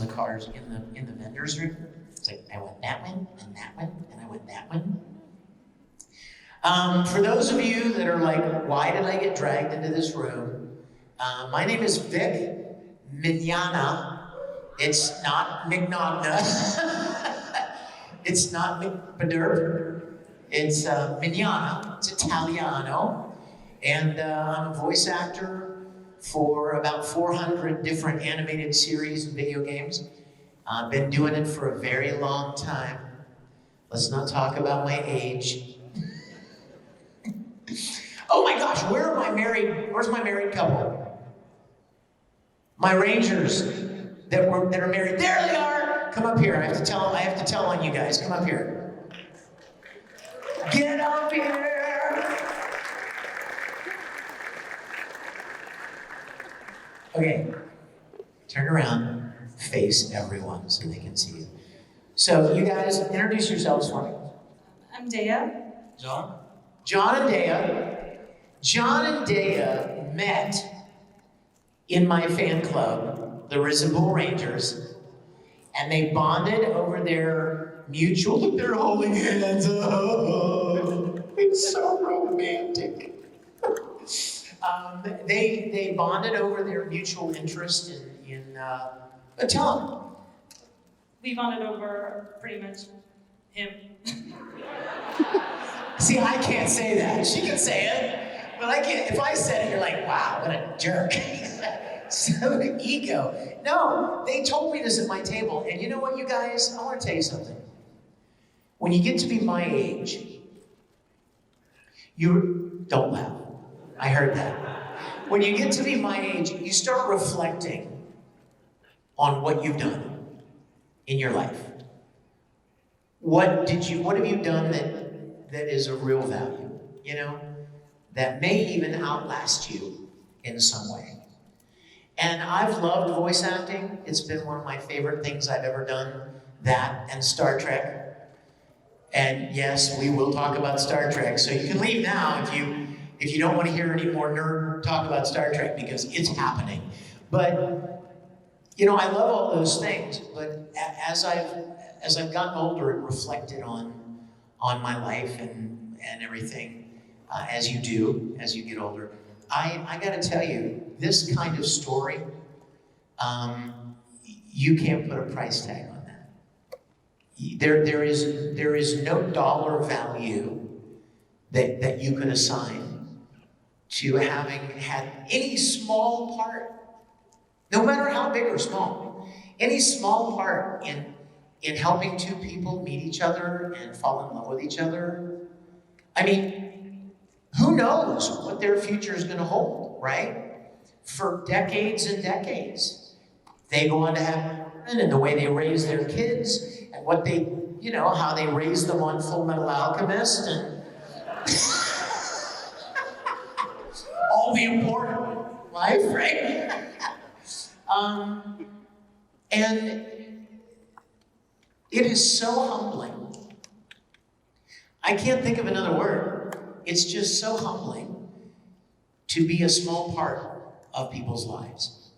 the cars in the vendor's room. It's like, I went that one, and that one, and I went that one. For those of you that are like, why did I get dragged into this room? My name is Vic Mignognia. It's not Mignognia. It's not Mignognia. It's Mignognia. It's Italiano. And I'm a voice actor for about 400 different animated series and video games. I've been doing it for a very long time. Let's not talk about my age. Oh my gosh, where's my married couple? My Rangers that are married. There they are! Come up here. I have to tell on you guys. Come up here. Get up here! Okay. Turn around. Face everyone so they can see you. So you guys, introduce yourselves for me. I'm Dea. John? John and Dea. John and Dea met in my fan club, the Risible Rangers, and they bonded over their mutual, look, they're holding hands. Oh, it's so romantic. They bonded over their mutual interest in tell them. We bonded over pretty much him. See, I can't say that. She can say it. But I can't, if I said it, you're like, wow, what a jerk. So ego. No, they told me this at my table. And you know what, you guys? I want to tell you something. When you get to be my age, you don't laugh. I heard that. When you get to be my age, you start reflecting on what you've done in your life. What have you done that is of real value? You know? That may even outlast you in some way. And I've loved voice acting. It's been one of my favorite things I've ever done. That and Star Trek. And yes, we will talk about Star Trek. So you can leave now if you don't want to hear any more nerd talk about Star Trek because it's happening. But you know, I love all those things. But as I've gotten older and reflected on my life and everything. As you do, as you get older. I gotta tell you, this kind of story, you can't put a price tag on that. There is no dollar value that you can assign to having had any small part, no matter how big or small, any small part in helping two people meet each other and fall in love with each other. I mean, who knows what their future is going to hold, right? For decades and decades. They go on to have, and the way they raise their kids, and what they, you know, how they raise them on Full Metal Alchemist, and all the important life, right? And it is so humbling. I can't think of another word. It's just so humbling to be a small part of people's lives.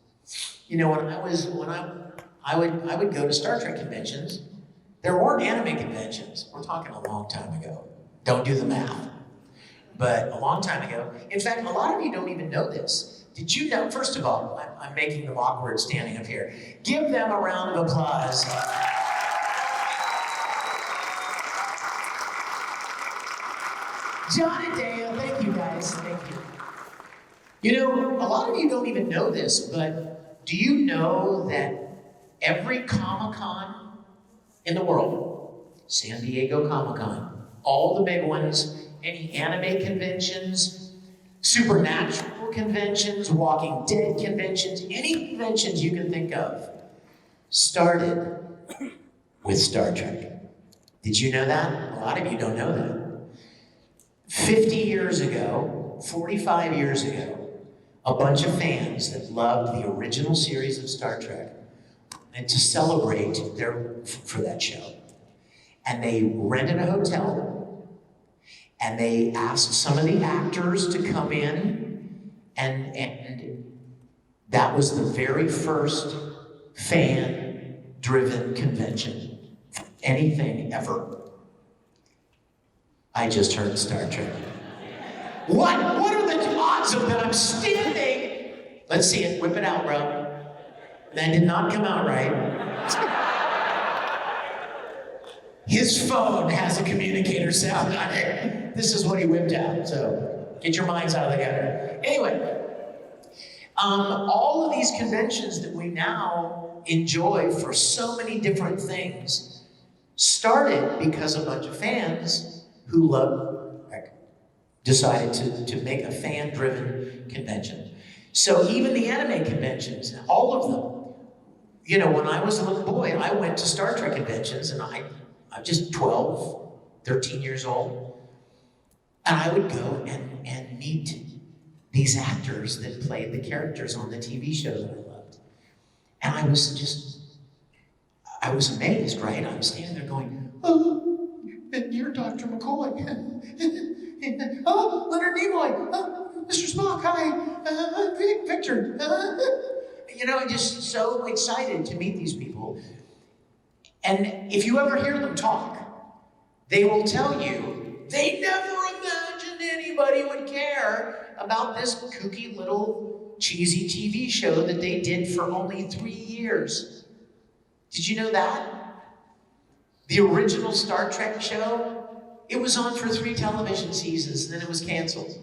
You know, I would go to Star Trek conventions. There weren't anime conventions. We're talking a long time ago. Don't do the math. But a long time ago. In fact, a lot of you don't even know this. Did you know, first of all, I'm making them awkward standing up here. Give them a round of applause. John and Dea, thank you guys, thank you. You know, a lot of you don't even know this, but do you know that every Comic-Con in the world, San Diego Comic-Con, all the big ones, any anime conventions, supernatural conventions, Walking Dead conventions, any conventions you can think of, started with Star Trek. Did you know that? A lot of you don't know that. 50 years ago, 45 years ago, a bunch of fans that loved the original series of Star Trek and to celebrate for that show. And they rented a hotel and they asked some of the actors to come in and that was the very first fan fan-driven convention. Anything ever. I just heard Star Trek. What are the odds of that I'm standing? Let's see it, whip it out, bro. That did not come out right. His phone has a communicator sound on it. This is what he whipped out, so get your minds out of the gutter. Anyway, all of these conventions that we now enjoy for so many different things started because a bunch of fans who decided to make a fan-driven convention. So even the anime conventions, all of them, you know, when I was a little boy, I went to Star Trek conventions, and I'm just 12, 13 years old, and I would go and meet these actors that played the characters on the TV show that I loved. And I was amazed, right? I'm standing there going, oh, you're Dr. McCoy. Oh, Leonard Nimoy. Oh, Mr. Spock, hi. Victor. You know, I'm just so excited to meet these people. And if you ever hear them talk, they will tell you they never imagined anybody would care about this kooky little cheesy TV show that they did for only 3 years. Did you know that? The original Star Trek show, it was on for 3 television seasons and then it was canceled.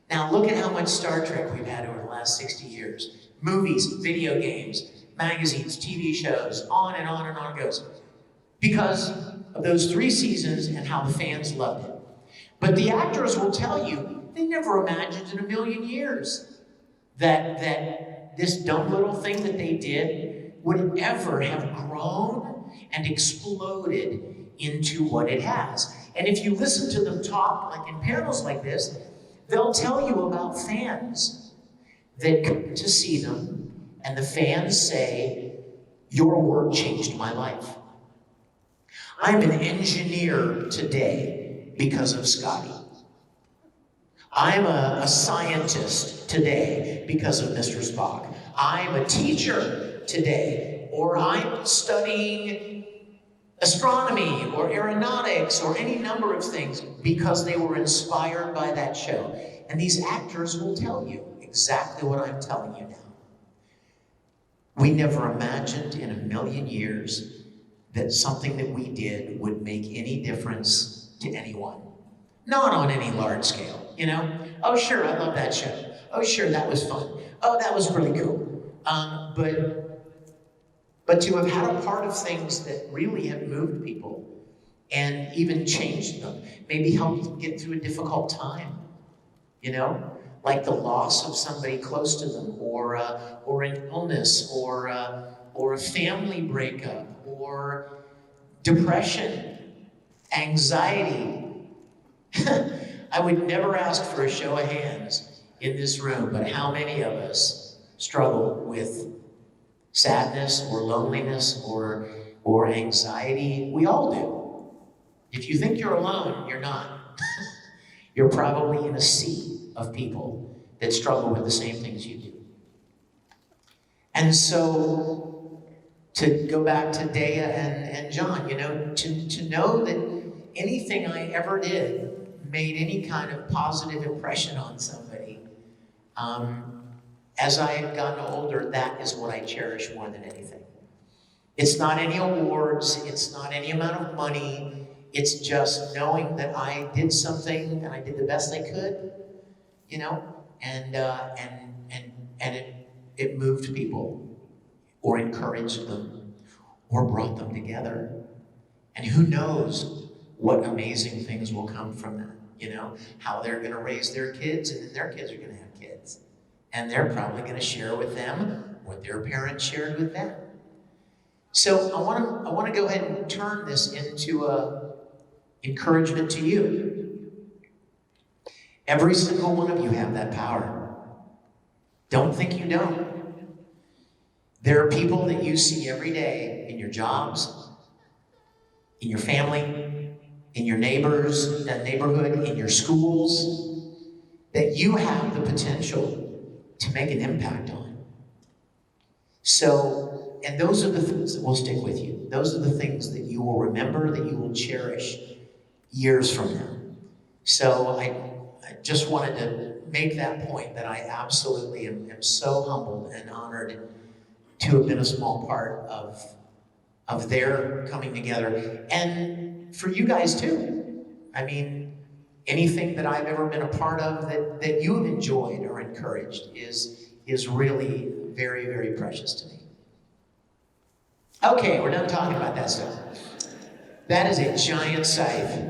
Now look at how much Star Trek we've had over the last 60 years. Movies, video games, magazines, TV shows, on and on and on it goes. Because of those 3 seasons and how the fans loved it. But the actors will tell you, they never imagined in a million years that this dumb little thing that they did would ever have grown and exploded into what it has. And if you listen to them talk, like in panels like this, they'll tell you about fans that come to see them, and the fans say, your work changed my life. I'm an engineer today because of Scotty. I'm a scientist today because of Mr. Spock. I'm a teacher today, or I'm studying astronomy or aeronautics or any number of things because they were inspired by that show. And these actors will tell you exactly what I'm telling you now. We never imagined in a million years that something that we did would make any difference to anyone. Not on any large scale, you know? Oh, sure, I love that show. Oh, sure, that was fun. Oh, that was really cool. But to have had a part of things that really have moved people and even changed them, maybe helped them get through a difficult time, you know? Like the loss of somebody close to them, or an illness, or a family breakup, or depression, anxiety. I would never ask for a show of hands in this room, but how many of us struggle with sadness or loneliness or anxiety? We all do. If you think you're alone, you're not. You're probably in a sea of people that struggle with the same things you do. And so, to go back to Dea and John, you know, to know that anything I ever did made any kind of positive impression on somebody, as I have gotten older, that is what I cherish more than anything. It's not any awards, it's not any amount of money, it's just knowing that I did something and I did the best I could, you know, and it moved people, or encouraged them, or brought them together. And who knows what amazing things will come from that, you know, how they're gonna raise their kids, and then their kids are gonna have kids. And they're probably gonna share with them what their parents shared with them. So I wanna go ahead and turn this into a encouragement to you. Every single one of you have that power. Don't think you don't. There are people that you see every day in your jobs, in your family, in your neighbors, that neighborhood, in your schools, that you have the potential to make an impact on. So and those are the things that will stick with you. Those are the things that you will remember, that you will cherish years from now. So I just wanted to make that point, that I absolutely am so humbled and honored to have been a small part of their coming together. And for you guys too. I mean, anything that I've ever been a part of that you have enjoyed or encouraged is really very, very precious to me. Okay, we're done talking about that stuff. That is a giant scythe.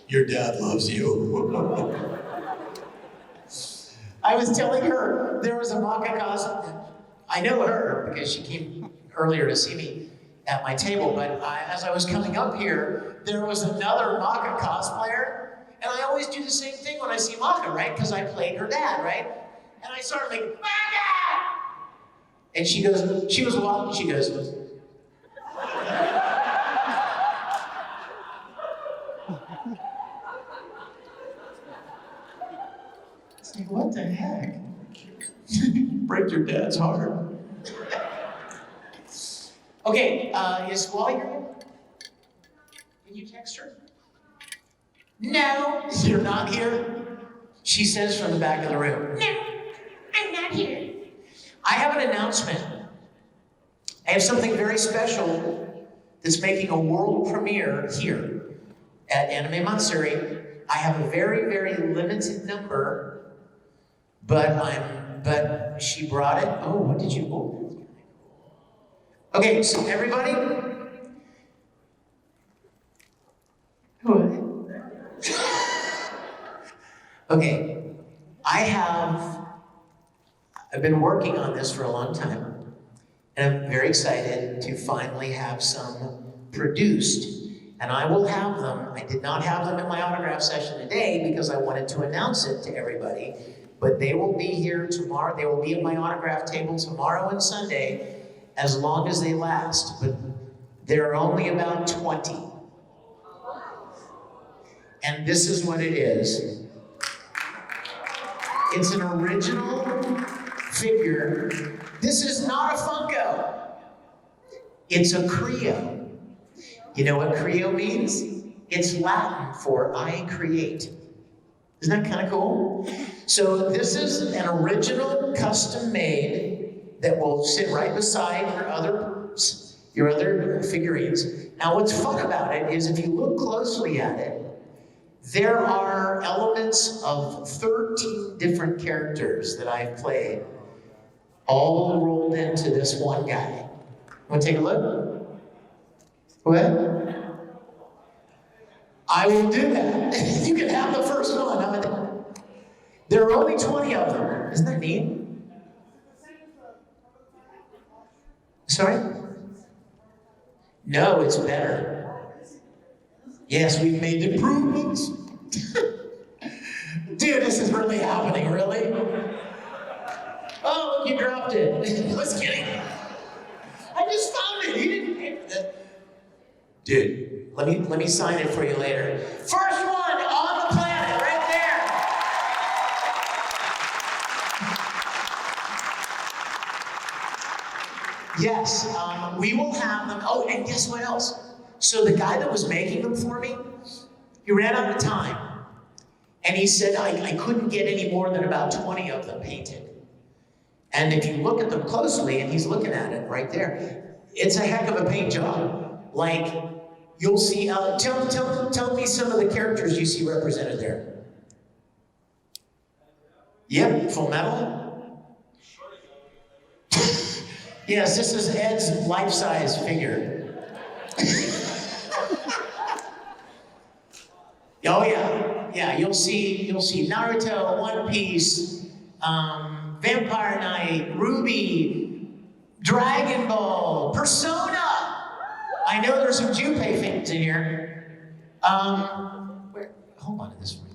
Your dad loves you. I was telling her there was a Maka cosplayer. I know her because she came earlier to see me at my table, but as I was coming up here, there was another Maka cosplayer, and I always do the same thing when I see Maka, right? Because I played her dad, right? And I started making, Maka! And she was walking, she goes, it's like, what the heck? Break your dad's heart. Okay, is Squally here? Can you text her? No. You're not here? She says from the back of the room. No, I'm not here. I have an announcement. I have something very special that's making a world premiere here at Anime Matsuri. I have a very, very limited number, but she brought it. Oh, what did you, oh. Okay, so everybody. What? Okay, I've been working on this for a long time, and I'm very excited to finally have some produced. And I will have them. I did not have them in my autograph session today because I wanted to announce it to everybody, but they will be here tomorrow. They will be at my autograph table tomorrow and Sunday, as long as they last. But there are only about 20. And this is what it is. It's an original figure. This is not a Funko. It's a Creo. You know what Creo means? It's Latin for I create. Isn't that kind of cool? So this is an original custom made that will sit right beside your other figurines. Now what's fun about it is if you look closely at it, there are elements of 13 different characters that I've played, all rolled into this one guy. Want to take a look? What? I will do that. You can have the first one. There are only 20 of them. Isn't that neat? Sorry? No, it's better. Yes, we've made improvements. Dude, this is really happening, really? Oh, look, you dropped it. Just kidding. I just found it. You didn't pay for that. Dude, let me sign it for you later. First one on the planet, right there. Yes, we will have them. Oh, and guess what else? So the guy that was making them for me, he ran out of time. And he said, I couldn't get any more than about 20 of them painted. And if you look at them closely, and he's looking at it right there, it's a heck of a paint job. Like, you'll see, tell me some of the characters you see represented there. Yep, Full Metal. Yes, this is Ed's life-size figure. Oh yeah, you'll see Naruto, One Piece, Vampire Knight, Ruby, Dragon Ball, Persona. I know there's some Junpei fans in here. Hold on to this one.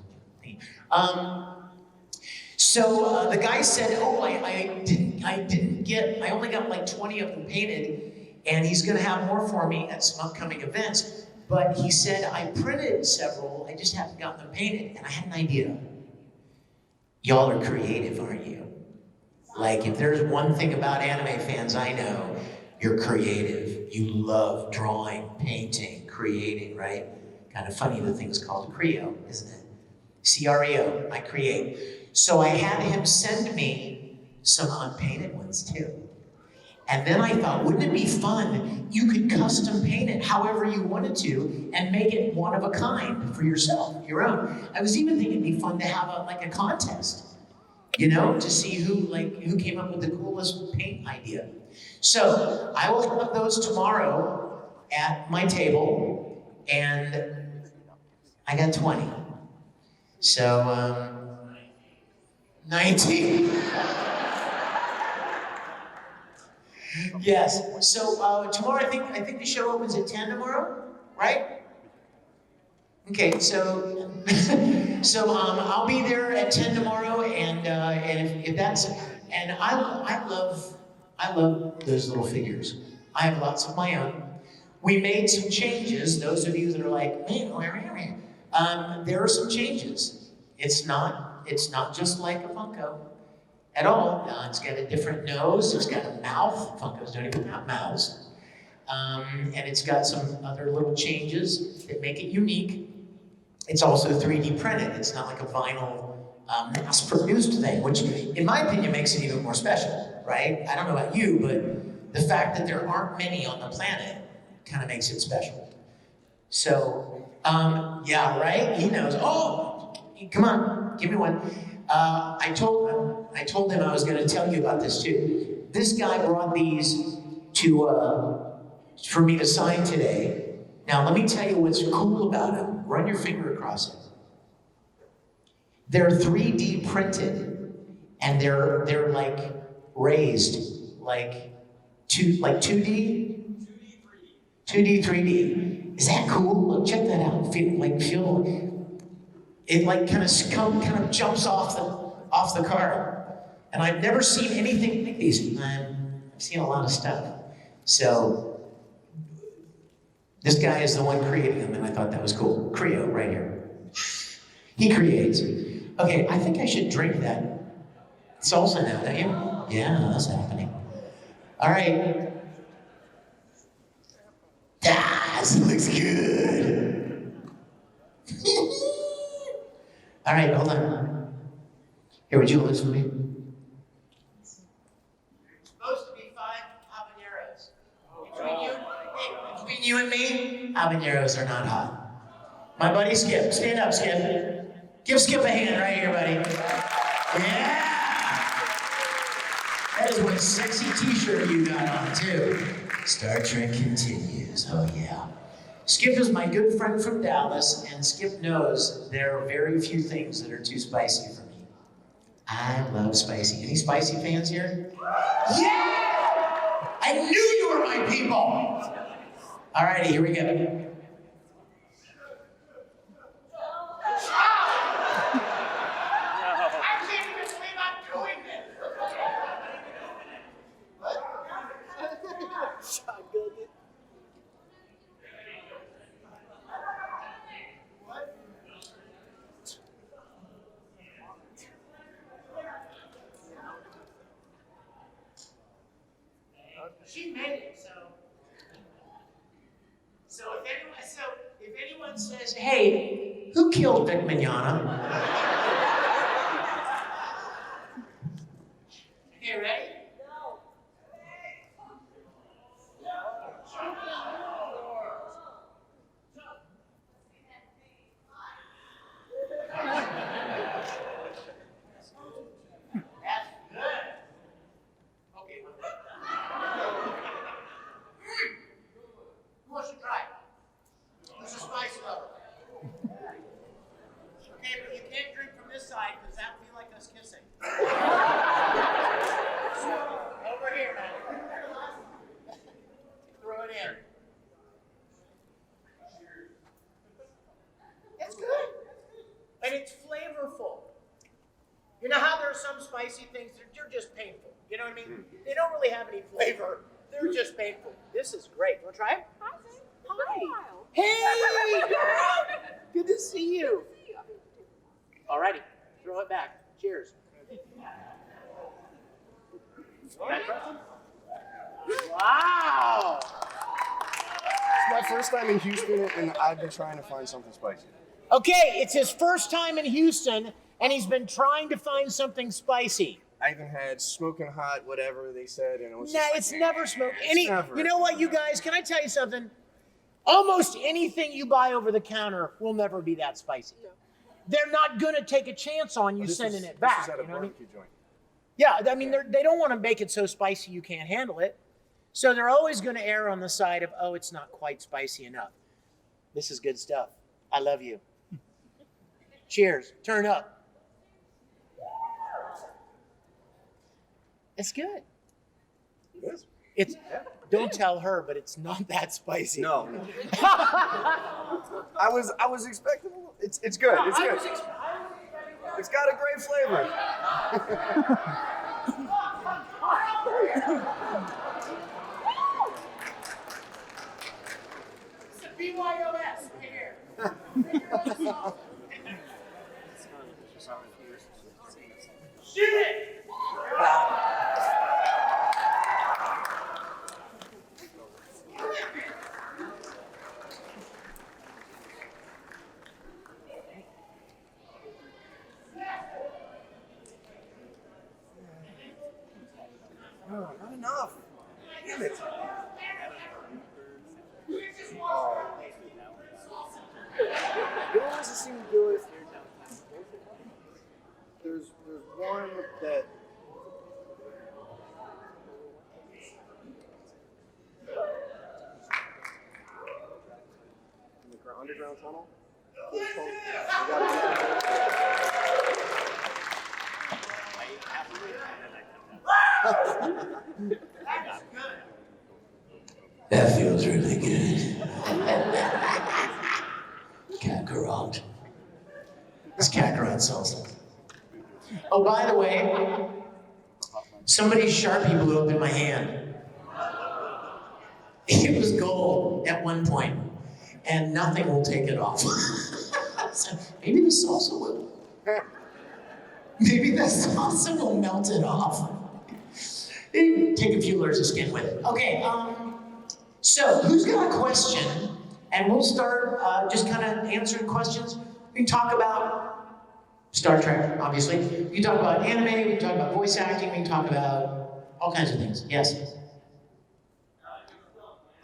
So the guy said, "Oh, I only got like 20 of them painted, and he's going to have more for me at some upcoming events." But he said, "I printed several. I just haven't gotten them painted." And I had an idea. Y'all are creative, aren't you? Like, if there's one thing about anime fans I know, you're creative. You love drawing, painting, creating, right? Kind of funny the thing's called Creo, isn't it? C-R-E-O, I create. So I had him send me some unpainted ones too. And then I thought, wouldn't it be fun? You could custom paint it however you wanted to and make it one of a kind for yourself, your own. I was even thinking it'd be fun to have like a contest, you know, to see who came up with the coolest paint idea. So I will have those tomorrow at my table, and I got 20. So 19. Yes. So tomorrow, I think the show opens at 10 tomorrow, right? Okay. So I'll be there at 10 tomorrow, and if that's and I love those little figures. I have lots of my own. We made some changes. Those of you that are like, there are some changes. It's not just like a Funko at all. It's got a different nose, it's got a mouth. Funkos don't even have mouths. And it's got some other little changes that make it unique. It's also 3D printed. It's not like a vinyl mass-produced thing, which in my opinion makes it even more special, right? I don't know about you, but the fact that there aren't many on the planet kind of makes it special. So, yeah, right? He knows. Oh, come on, give me one. I told him I was going to tell you about this too. This guy brought these for me to sign today. Now, let me tell you what's cool about them. Run your finger across it. They're 3D printed, and they're like raised, like 2D, 3D. Is that cool? Look, check that out. Feel it like kind of jumps off the car. And I've never seen anything like these. I've seen a lot of stuff. So this guy is the one creating them, and I thought that was cool. Creo, right here. He creates. Okay, I think I should drink that salsa now, don't you? Yeah, that's happening. All right. This looks good. All right, hold on. Here, would you listen to me? It's supposed to be 5 habaneros. Between you and me, habaneros are not hot. My buddy Skip, stand up, Skip. Give Skip a hand right here, buddy. Yeah! That is one sexy t-shirt you got on, too. Star Trek continues, oh yeah. Skip is my good friend from Dallas, and Skip knows there are very few things that are too spicy for me. I love spicy. Any spicy fans here? Yeah! I knew you were my people! All righty, here we go. She made it, so if anyone says, hey, who killed Vic Mignogna? You ready? No. Spicy things, they're just painful. You know what I mean? They don't really have any flavor. They're just painful. This is great. You want to try it? Hi. Hey, girl! Good to see you. Alrighty, throw it back. Cheers. Wow! It's my first time in Houston, and I've been trying to find something spicy. Okay, it's his first time in Houston, and he's been trying to find something spicy. I even had smoking hot, whatever they said, and it was Nah, just it's never smoked. never. You know what, you guys? Can I tell you something? Almost anything you buy over the counter will never be that spicy. They're not gonna take a chance on you sending it back. This is at a You know what I mean? barbecue joint. Yeah, I mean they don't want to make it so spicy you can't handle it, so they're always going to err on the side of, oh, it's not quite spicy enough. This is good stuff. I love you. Cheers. Turn up. It's good. It's don't tell her, but it's not that spicy. No. I was expecting. It's good. It's good. It's got a great flavor. It's a BYOS right here. Shoot it! No, not enough. Damn it. You always seem to do it. There's one that. In the underground tunnel. That feels really good. Kakarot. It's Kakarot salsa. Oh, by the way, somebody's Sharpie blew up in my hand. It was gold at one point, and nothing will take it off. So maybe the salsa will. Maybe the salsa will melt it off. Take a few layers of skin with it. Okay, so who's got a question? And we'll start just kind of answering questions. We can talk about Star Trek, obviously. We can talk about anime, we can talk about voice acting, we can talk about all kinds of things. Yes?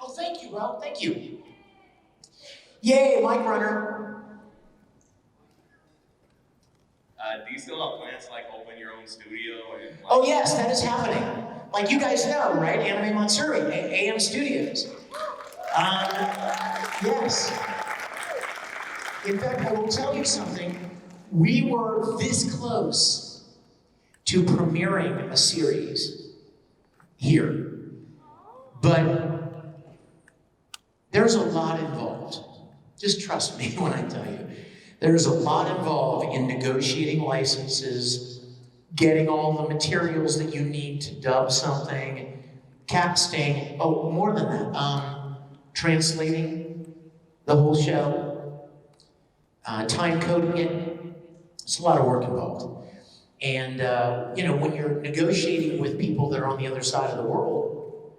Oh, thank you, bro. Thank you. Yay, mic runner. Do you still have plans to like open your own studio? And, like, Oh yes, that is happening. Like you guys know, right? Anime Matsuri, AM Studios. Yes. In fact, I will tell you something. We were this close to premiering a series here. But there's a lot involved. Just trust me when I tell you. There's a lot involved in negotiating licenses, getting all the materials that you need to dub something, casting, oh, more than that, translating the whole show, time coding it. It's a lot of work involved. And, you know, when you're negotiating with people that are on the other side of the world,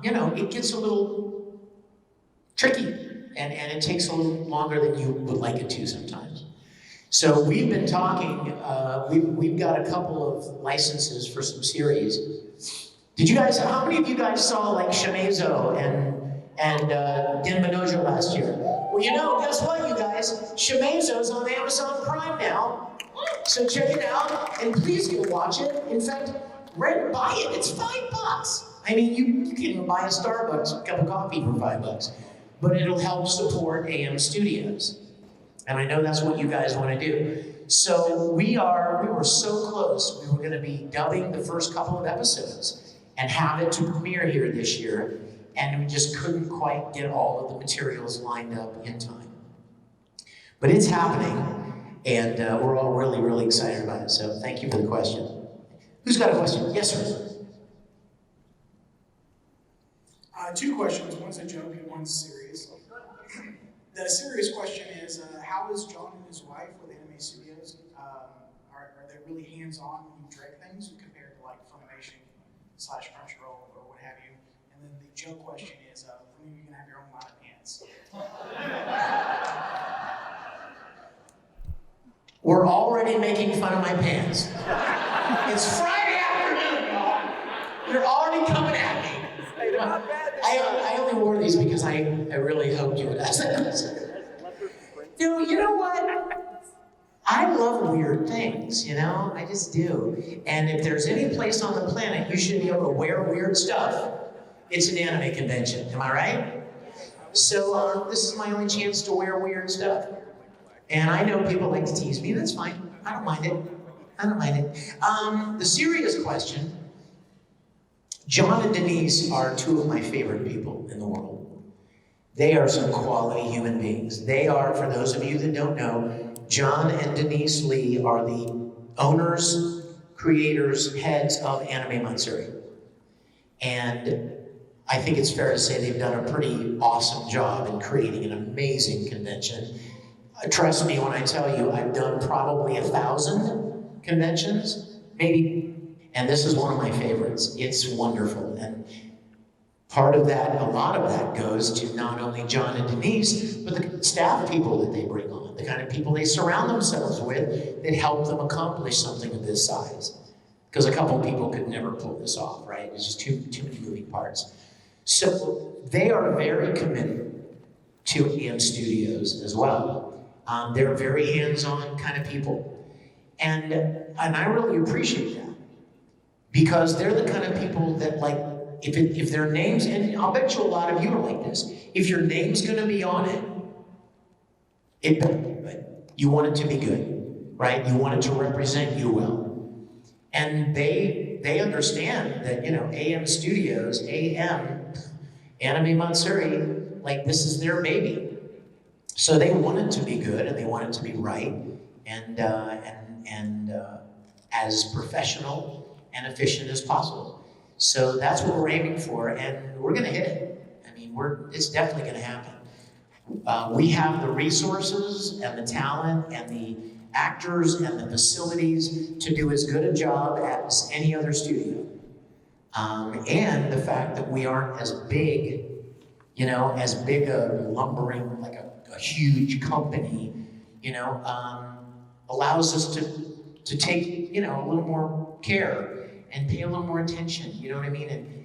you know, it gets a little tricky. And it takes a little longer than you would like it to sometimes. So we've been talking, we've got a couple of licenses for some series. Did you guys, how many of you guys saw like Shimizu and Mignognia last year? Well, you know, guess what, you guys? Shimizu's on Amazon Prime now. So check it out, and please go watch it. In fact, buy it, it's $5. I mean, you can even buy a Starbucks cup of coffee for $5. But it'll help support AM Studios. And I know that's what you guys want to do. So we were so close. We were going to be dubbing the first couple of episodes and have it to premiere here this year. And we just couldn't quite get all of the materials lined up in time. But it's happening, and we're all really, really excited about it. So thank you for the question. Who's got a question? Yes, sir. Two questions. One's a joke and one's serious. The serious question is, how is John and his wife with Anime Studios? Are they really hands-on when you direct things compared to like Funimation Crunchyroll or what have you. And then the joke question is, when are you gonna have your own line of pants? We're already making fun of my pants. It's Friday afternoon, y'all. You're already coming at me. Hey, they're not bad this I only wore these because I really hoped you would ask that. Dude, you know what? I love weird things, you know? I just do. And if there's any place on the planet you should be able to wear weird stuff, it's an anime convention. Am I right? So this is my only chance to wear weird stuff. And I know people like to tease me. That's fine. I don't mind it. I don't mind it. The serious question, John and Denise are two of my favorite people in the world. They are some quality human beings. They are, for those of you that don't know, John and Denise Lee are the owners, creators, heads of Anime Matsuri. And I think it's fair to say they've done a pretty awesome job in creating an amazing convention. Trust me when I tell you, I've done probably 1,000 conventions, maybe, and this is one of my favorites. It's wonderful, and part of that, a lot of that goes to not only John and Denise, but the staff people that they bring on, the kind of people they surround themselves with that help them accomplish something of this size. Because a couple people could never pull this off, right? It's just too many moving parts. So they are very committed to EM Studios as well. They're very hands-on kind of people. And I really appreciate that. Because they're the kind of people that, like, if their names, and I'll bet you a lot of you are like this, if your name's gonna be on it, it better be good. You want it to be good, right? You want it to represent you well. And they understand that, you know, AM Studios, AM, Anime Matsuri, like, this is their baby. So they want it to be good, and they want it to be right, and as professional and efficient as possible. So that's what we're aiming for, and we're gonna hit it. I mean, it's definitely gonna happen. We have the resources and the talent and the actors and the facilities to do as good a job as any other studio. And the fact that we aren't as big, you know, as big a lumbering, like a huge company, you know, allows us to take, you know, a little more care and pay a little more attention, you know what I mean? And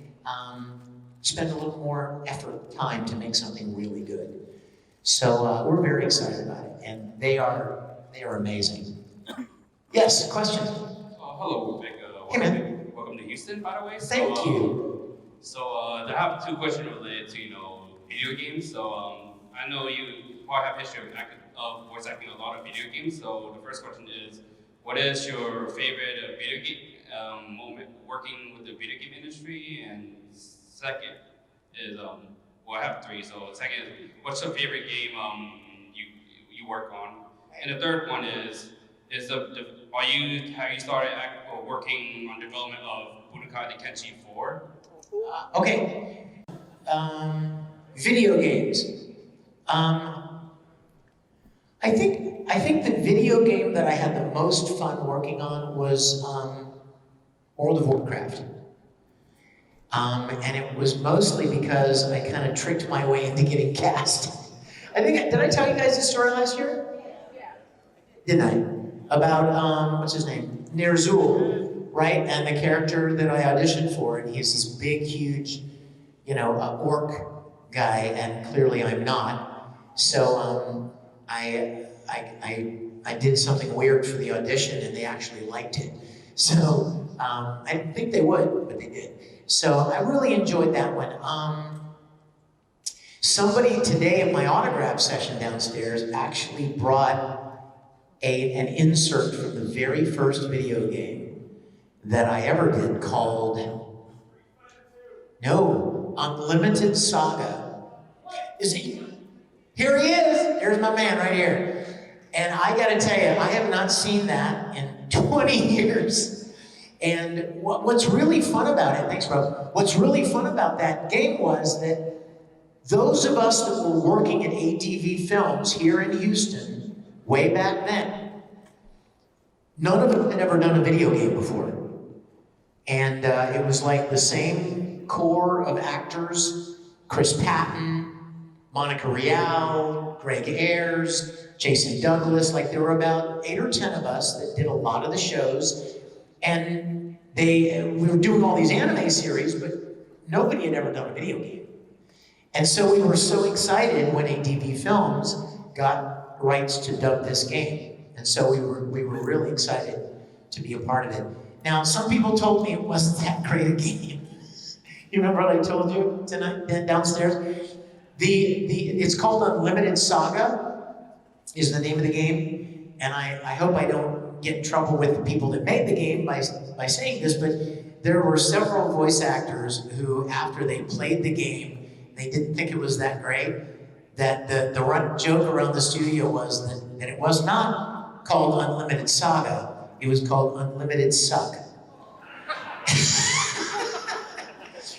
spend a little more effort, time to make something really good. So we're very excited about it, and they are amazing. Yes, question? Hello, Vic. Hey, man. Welcome to Houston, by the way. Thank you. So I have two questions related to, video games. So I know you probably have history of voice acting a lot of video games. So the first question is, what is your favorite video game moment working with the video game industry? And second is, well, I have three. So second is, what's your favorite game you work on? And the third one is have you started working on development of Budokai Tenkaichi 4? Okay. Video games. I think the video game that I had the most fun working on was World of Warcraft. And it was mostly because I kind of tricked my way into getting cast. Did I tell you guys this story last year? Yeah. Didn't I? About, what's his name? Nerzul, right? And the character that I auditioned for, and he's this big, huge, orc guy, and clearly I'm not. So I did something weird for the audition, and they actually liked it. So I didn't think they would, but they did. So I really enjoyed that one. Somebody today at my autograph session downstairs actually brought an insert from the very first video game that I ever did called, Unlimited Saga. Is he? Here he is. There's my man right here. And I gotta tell you, I have not seen that in 20 years. And what's really fun about it, thanks bro, what's really fun about that game was that those of us that were working at ATV Films here in Houston, way back then, none of them had ever done a video game before. And it was like the same core of actors, Chris Patton, Monica Rial, Greg Ayers, Jason Douglas. Like there were about 8 or 10 of us that did a lot of the shows. And we were doing all these anime series, but nobody had ever done a video game. And so we were so excited when ADV Films got rights to dub this game. And so we were really excited to be a part of it. Now, some people told me it wasn't that great a game. You remember what I told you tonight, downstairs? It's called Unlimited Saga, is the name of the game. And I hope I don't get in trouble with the people that made the game by saying this, but there were several voice actors who, after they played the game, they didn't think it was that great. That the joke around the studio was that it was not called Unlimited Saga, it was called Unlimited Suck.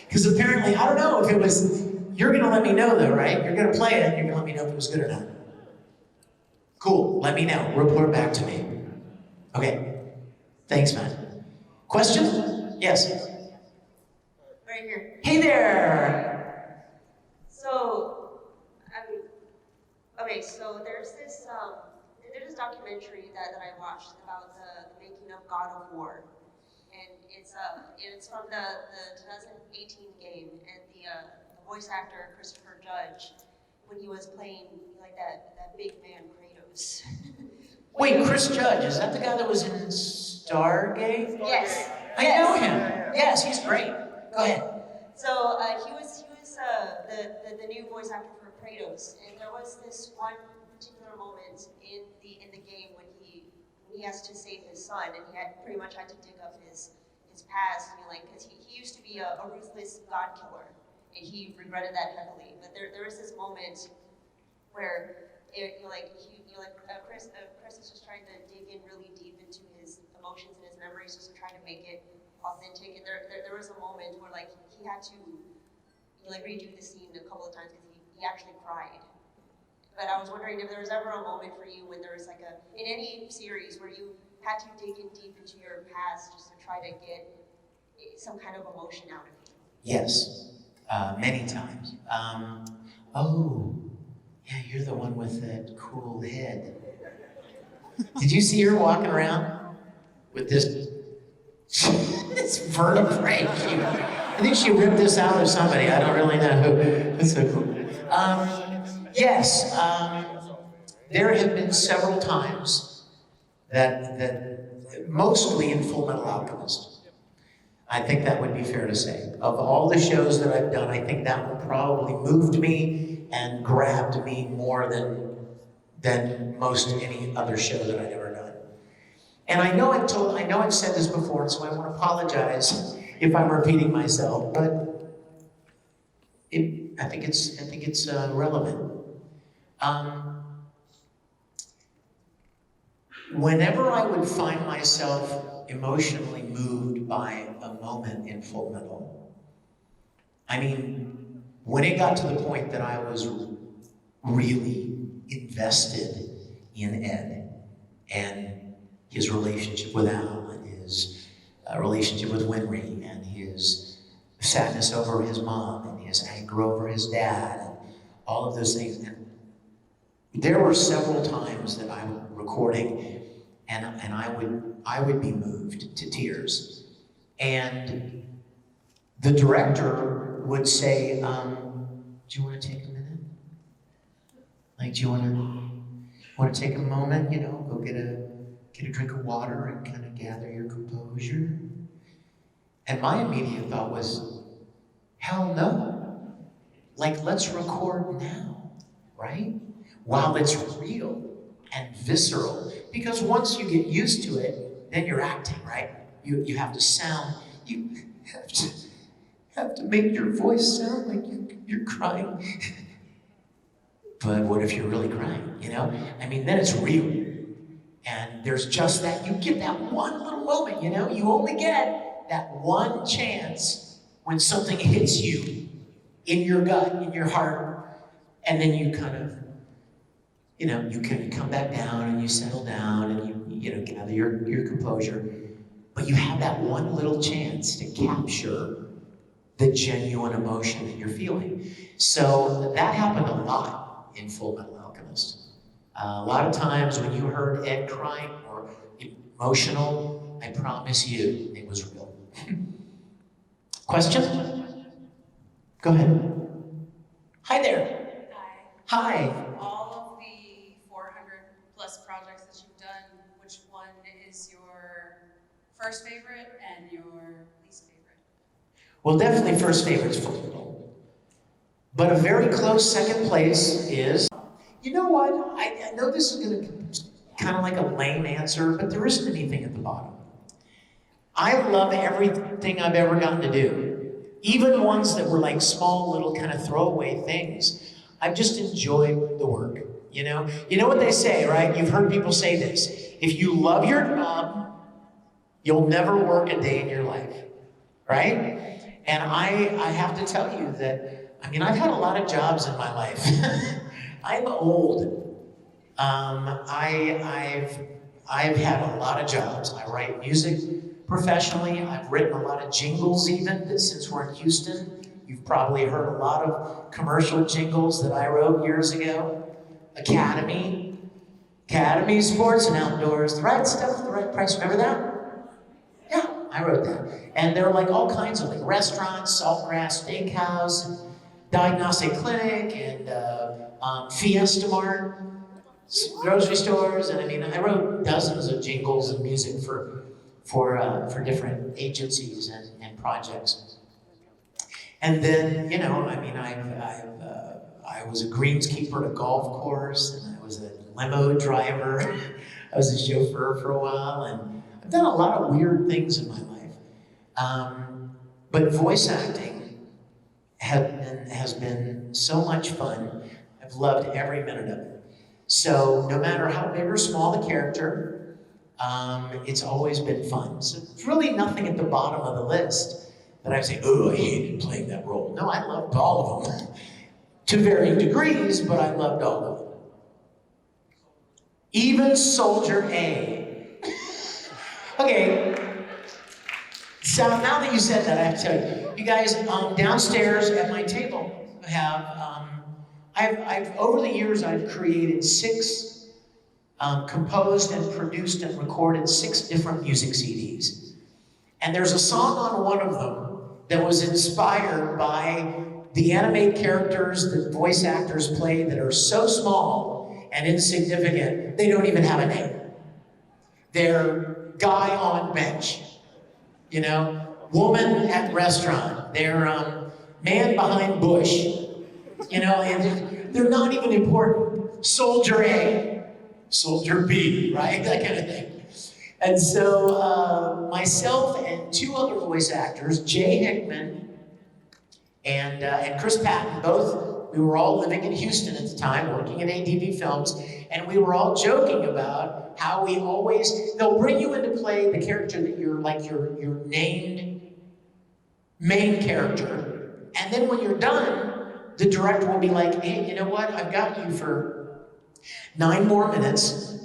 Because apparently, I don't know if it was, you're gonna let me know though, right? You're gonna play it, and you're gonna let me know if it was good or not. Cool, let me know, report back to me. Okay, thanks, man. Question? Yes? Right here. Hey there! So, okay, so there's this documentary that I watched about the making of God of War. And it's from the 2018 game, and the voice actor, Christopher Judge, when he was playing like that big man Kratos. Wait, Chris Judge, is that the guy that was in Stargate? Yes. I know him. Yes, he's great. Go ahead. So he was the new voice actor for Kratos, and there was this one particular moment in the game when he has to save his son, and he pretty much had to dig up his past, because he used to be a ruthless god killer, and he regretted that heavily. But there was this moment where Chris is just trying to dig in really deep into his emotions and his memories, just trying to make it authentic. And there was a moment where he had to redo the scene a couple of times because he actually cried. But I was wondering if there was ever a moment for you when there was in any series where you had to dig in deep into your past just to try to get some kind of emotion out of you. Yes, many times. Oh, yeah, you're the one with that cool head. Did you see her walking around with this vertebrae? I think she ripped this out of somebody. I don't really know who. That's so cool. Yes, there have been several times that mostly in Full Metal Alchemist. I think that would be fair to say. Of all the shows that I've done, I think that one probably moved me and grabbed me more than most any other show that I've ever done. And I know I've said this before, so I want to apologize if I'm repeating myself, but I think it's relevant. Whenever I would find myself emotionally moved by a moment in Full Metal, I mean, when it got to the point that I was really invested in Ed and his relationship with Al and his relationship with Winry and his sadness over his mom and his anger over his dad and all of those things. And there were several times that I was recording and I would be moved to tears. And the director would say, do you want to take a minute? Do you want to take a moment, go get a drink of water and kind of gather your composure? And my immediate thought was, hell no. Let's record now, right? While it's real and visceral. Because once you get used to it, then you're acting, right? You have to sound, you have to make your voice sound like you're crying. But what if you're really crying, I mean, then it's real. And there's just that, you get that one little moment, You only get that one chance when something hits you in your gut, in your heart, and then you kind of, you can come back down and you settle down and you gather your composure. but you have that one little chance to capture the genuine emotion that you're feeling. So that happened a lot in Full Metal Alchemist. A lot of times when you heard Ed crying or emotional, I promise you, it was real. Question? Go ahead. Hi there. Hi. Hi. All of the 400 plus projects that you've done, which one is your first favorite and your least favorite? Well, definitely first favorite's Full Metal. But a very close second place is, you know what? I know this is going to be kind of like a lame answer, but there isn't anything at the bottom. I love everything I've ever gotten to do. Even ones that were like small little kind of throwaway things. I've just enjoyed the work, you know? You know what they say, right? You've heard people say this. If you love your job, you'll never work a day in your life, right? And I have to tell you that, I mean, I've had a lot of jobs in my life. I'm old. I've had a lot of jobs. I write music professionally. I've written a lot of jingles even, since we're in Houston. You've probably heard a lot of commercial jingles that I wrote years ago. Academy Sports and Outdoors, the right stuff, the right price. Remember that? Yeah, I wrote that. And there are like all kinds of like restaurants, Saltgrass Steakhouse, Diagnostic Clinic, and Fiesta Mart, grocery stores, and I mean, I wrote dozens of jingles and music for different agencies and projects. And then, you know, I mean, I was a greenskeeper at a golf course, and I was a limo driver. I was a chauffeur for a while, and I've done a lot of weird things in my life. But voice acting has been so much fun. I've loved every minute of it. So no matter how big or small the character, it's always been fun. So it's really nothing at the bottom of the list that I say, oh, I hated playing that role. No, I loved all of them. To varying degrees, but I loved all of them. Even Soldier A. Okay. So now that you said that, I have to tell you, you guys, downstairs at my table have, I've over the years, I've created composed and produced and recorded 6 different music CDs. And there's a song on one of them that was inspired by the anime characters that voice actors play that are so small and insignificant, they don't even have a name. They're guy on bench, you know, woman at restaurant, they're man behind bush, you know, and they're not even important. Soldier A, Soldier B, right? That kind of thing. And so myself and 2 other voice actors, Jay Hickman and Chris Patton, both, we were all living in Houston at the time, working at ADV Films, and we were all joking about how we always, they'll bring you in to play the character that you're like your named main character, and then when you're done, the director will be like, hey, you know what, I've got you for 9 more minutes.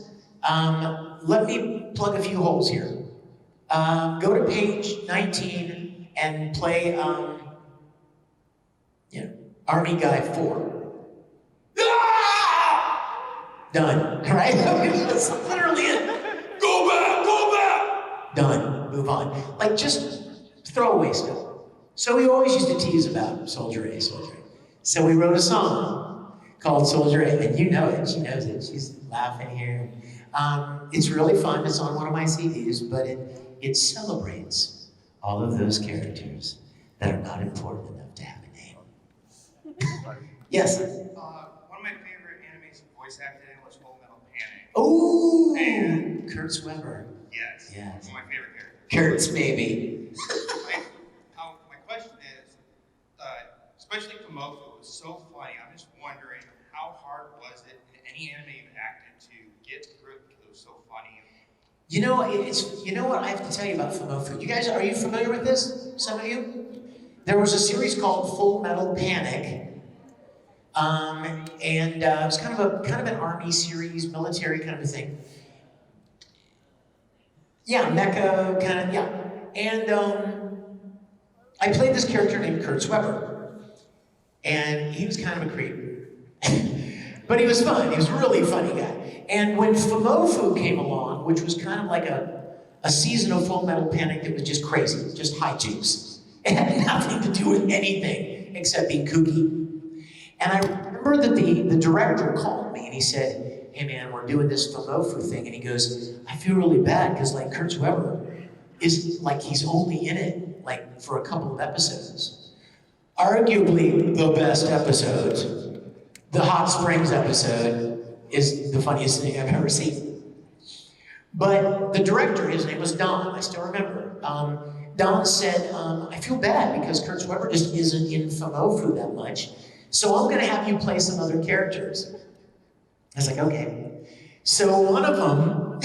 Let me plug a few holes here. Go to page 19 and play, Army Guy 4. Ah! Done, right? That's literally it. Go back! Done, move on. Like, just throwaway stuff. So we always used to tease about Soldier A, Soldier A. So we wrote a song called Soldier A, and you know it, she knows it, she's laughing here. It's really fun, it's on one of my CDs, but it celebrates all of those characters that are not important enough to have a name. Yes? One of my favorite animes voice acted in was Full Metal Panic. Ooh, And Kurt Sweber. yes, Yes. one of my favorite characters. Kurt's baby. My question is, especially Komofu was so funny. I'm just wondering, how hard was it in any anime you've acted to get through it because it was so funny? You know, you know what I have to tell you about Fumofu. You guys, are you familiar with this? Some of you? There was a series called Full Metal Panic, and it was kind of an army series, military kind of a thing. Yeah, mecha kind of, yeah. And I played this character named Kurt Sweber. And he was kind of a creep. But he was fun. He was a really funny guy. And when Fumofu came along, which was kind of like a season of Full Metal Panic that was just crazy, just hijinks. It had nothing to do with anything except being kooky. And I remember that the director called me and he said, hey man, we're doing this Fumofu thing. And he goes, I feel really bad because like Kurt Weber is like, he's only in it like for a couple of episodes. Arguably the best episodes. The Hot Springs episode is the funniest thing I've ever seen. But the director, his name was Don, I still remember. Don said, I feel bad because Kurt Weber just isn't in Fumofu that much. So I'm gonna have you play some other characters. I was like, okay. So one of them,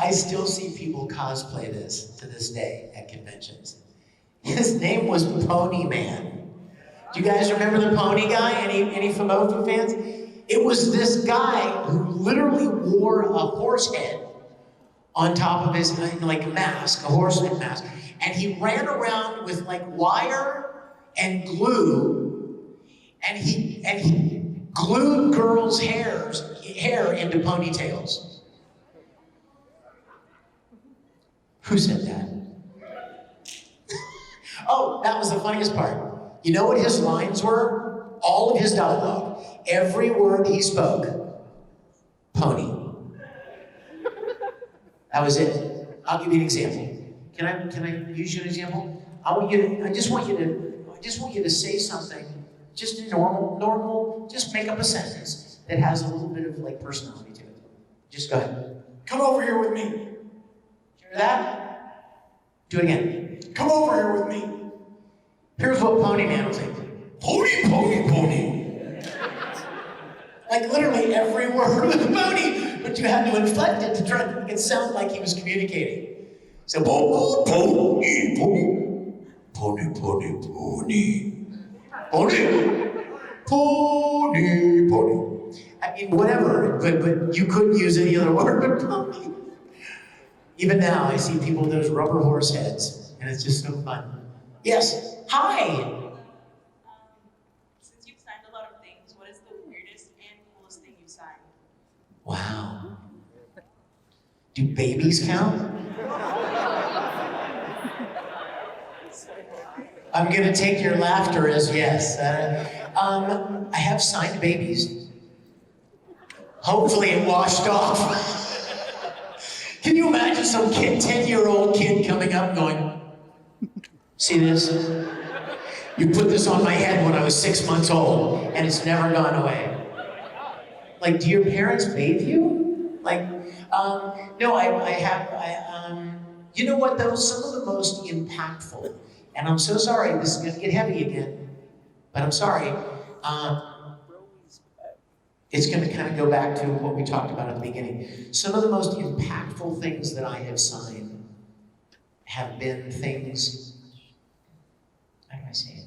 I still see people cosplay this to this day at conventions. His name was Pony Man. Do you guys remember the Pony guy? Any Fumofu fans? It was this guy who literally wore a horse head on top of his like mask, a horse head mask, and he ran around with like wire and glue, and he glued girls' hair into ponytails. Who said that? Oh, that was the funniest part. You know what his lines were? All of his dialogue. Every word he spoke. Pony. That was it. I'll give you an example. Can I use you an example? I just want you to say something, just normal, just make up a sentence that has a little bit of like personality to it. Just go ahead. Come over here with me. Hear that? Do it again. Come over here with me. Here's what Pony Man was like. Pony, pony, pony. Like literally every word was pony, but you had to inflect it to try to make it sound like he was communicating. So pony, pony, pony, pony, pony, pony, pony, pony. I mean, whatever, but you couldn't use any other word but pony. Even now, I see people with those rubber horse heads, and it's just so fun. Yes. Hi. Since you've signed a lot of things, what is the weirdest and coolest thing you've signed? Wow. Do babies count? I'm gonna take your laughter as yes. I have signed babies. Hopefully it washed off. Can you imagine some kid, 10-year-old kid coming up and going, see this? You put this on my head when I was 6 months old, and it's never gone away. Like, do your parents bathe you? Like, no, I have, you know what though? Some of the most impactful, and I'm so sorry, this is gonna get heavy again, but I'm sorry. It's gonna kind of go back to what we talked about at the beginning. Some of the most impactful things that I have signed have been things, how do I say it?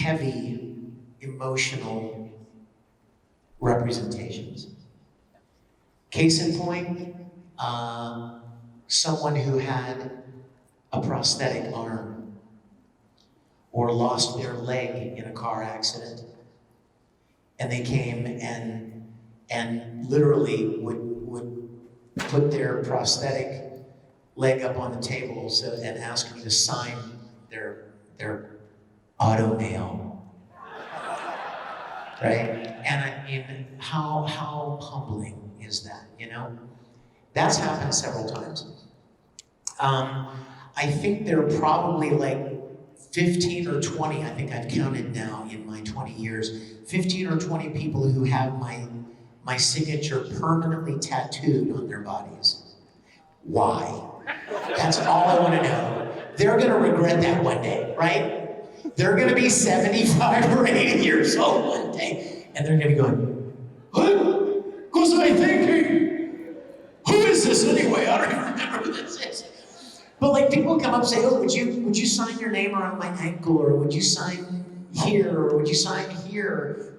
Heavy, emotional representations. Case in point, someone who had a prosthetic arm or lost their leg in a car accident, and they came and literally would put their prosthetic leg up on the table and ask me to sign their auto mail, right? And I mean, how humbling is that, you know? That's happened several times. I think there are probably like 15 or 20, I think I've counted now in my 20 years, 15 or 20 people who have my signature permanently tattooed on their bodies. Why? That's all I want to know. They're gonna regret that one day, right? They're gonna be 75 or 80 years old one day, and they're gonna be going, what was I thinking? Who is this anyway? I don't even remember who this is. But like people come up and say, oh, would you sign your name around my ankle, or would you sign here, or would you sign here?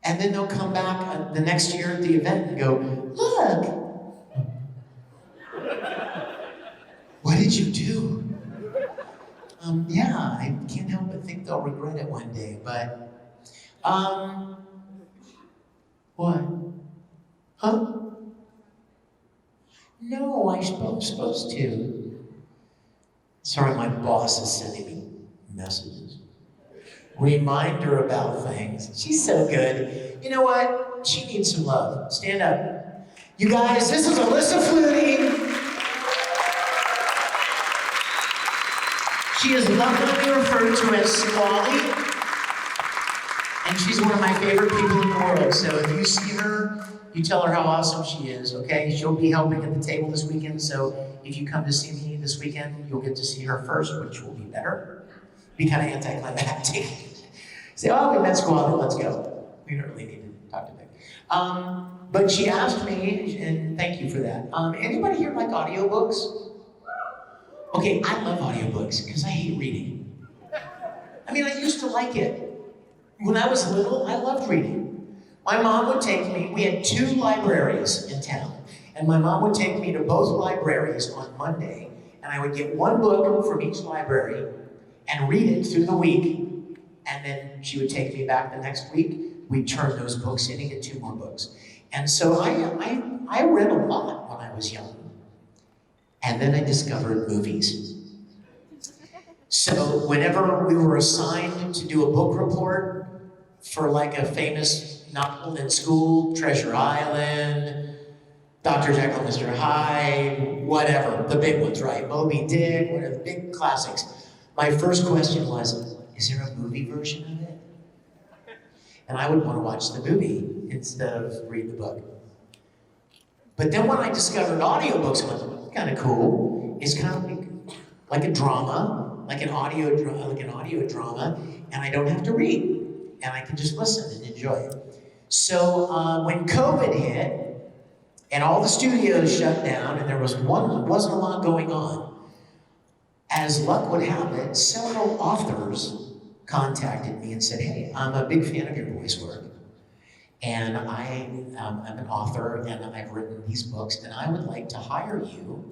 And then they'll come back the next year at the event and go, look, what did you do? Yeah, I can't help but think they'll regret it one day, but, what? Huh? No, I'm supposed to. Sorry, my boss is sending me messages. Remind her about things. She's so good. You know what? She needs some love. Stand up. You guys, this is Alyssa Flutie. She is lovingly referred to as Squally, and she's one of my favorite people in the world. So if you see her, you tell her how awesome she is, okay? She'll be helping at the table this weekend, so if you come to see me this weekend, you'll get to see her first, which will be better. Be kind of anticlimactic. Say, oh, we met Squally, let's go. We don't really need to talk to Vic. But she asked me, and thank you for that. Anybody here like audiobooks? Okay, I love audiobooks because I hate reading. I mean, I used to like it. When I was little, I loved reading. My mom would take me, we had 2 libraries in town, and my mom would take me to both libraries on Monday, and I would get 1 book from each library and read it through the week, and then she would take me back the next week. We'd turn those books in and get 2 more books. And so I read a lot when I was young. And then I discovered movies. So whenever we were assigned to do a book report for like a famous novel in school, Treasure Island, Dr. Jekyll and Mr. Hyde, whatever, the big ones, right? Moby Dick, whatever, the big classics. My first question was, is there a movie version of it? And I would want to watch the movie instead of read the book. But then when I discovered audiobooks, I went, kind of cool. It's kind of like a drama, like an audio drama, and I don't have to read, and I can just listen and enjoy it. So when COVID hit, and all the studios shut down, and there wasn't a lot going on, as luck would have it, several authors contacted me and said, hey, I'm a big fan of your voice work. And I'm an author, and I've written these books, and I would like to hire you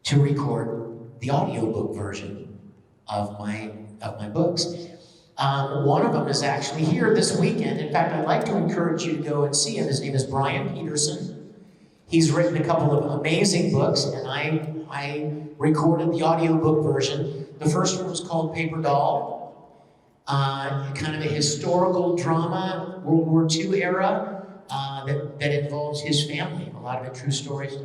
to record the audiobook version of my books. One of them is actually here this weekend. In fact, I'd like to encourage you to go and see him. His name is Brian Peterson. He's written a couple of amazing books, and I recorded the audiobook version. The first one was called Paper Doll. Kind of a historical drama, World War II era, that involves his family, a lot of it true stories.